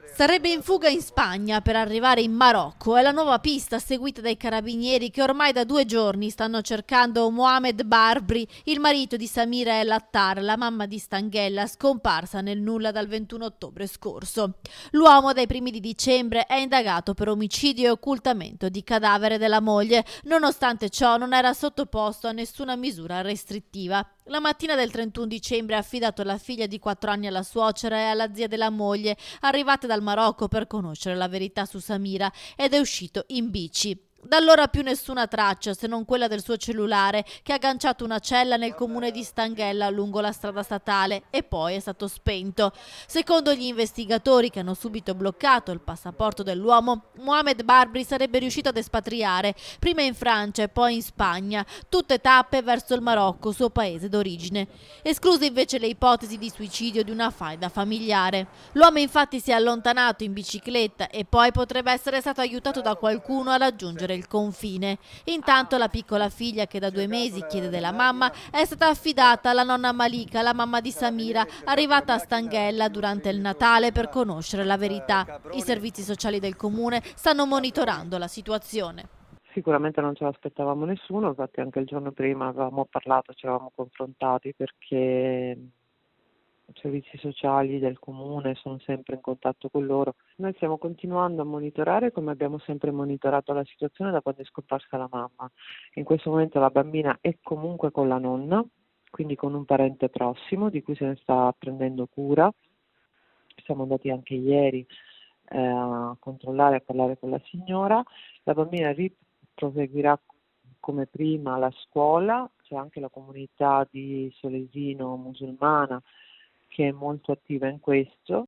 Sarebbe in fuga in Spagna per arrivare in Marocco. È la nuova pista seguita dai carabinieri che ormai da 2 giorni stanno cercando Mohamed Barbri, il marito di Samira El Attar, la mamma di Stanghella, scomparsa nel nulla dal 21 ottobre scorso. L'uomo dai primi di dicembre è indagato per omicidio e occultamento di cadavere della moglie. Nonostante ciò non era sottoposto a nessuna misura restrittiva. La mattina del 31 dicembre ha affidato la figlia di 4 anni alla suocera e alla zia della moglie, arrivate dal Marocco per conoscere la verità su Samira, ed è uscito in bici. Da allora più nessuna traccia se non quella del suo cellulare che ha agganciato una cella nel comune di Stanghella lungo la strada statale e poi è stato spento. Secondo gli investigatori che hanno subito bloccato il passaporto dell'uomo, Mohamed Barbri sarebbe riuscito ad espatriare, prima in Francia e poi in Spagna, tutte tappe verso il Marocco, suo paese d'origine. Escluse invece le ipotesi di suicidio di una faida familiare. L'uomo infatti si è allontanato in bicicletta e poi potrebbe essere stato aiutato da qualcuno a raggiungere il confine. Intanto la piccola figlia, che da 2 mesi chiede della mamma, è stata affidata alla nonna Malika, la mamma di Samira, arrivata a Stanghella durante il Natale per conoscere la verità. I servizi sociali del comune stanno monitorando la situazione. Sicuramente non ce l'aspettavamo nessuno, infatti anche il giorno prima avevamo parlato, ci eravamo confrontati perché i servizi sociali del comune sono sempre in contatto con loro. Noi stiamo continuando a monitorare come abbiamo sempre monitorato la situazione da quando è scomparsa la mamma. In questo momento la bambina è comunque con la nonna, quindi con un parente prossimo di cui se ne sta prendendo cura. Siamo andati anche ieri a controllare, a parlare con la signora. La bambina proseguirà come prima la scuola, c'è anche la comunità di Solesino musulmana che è molto attiva in questo.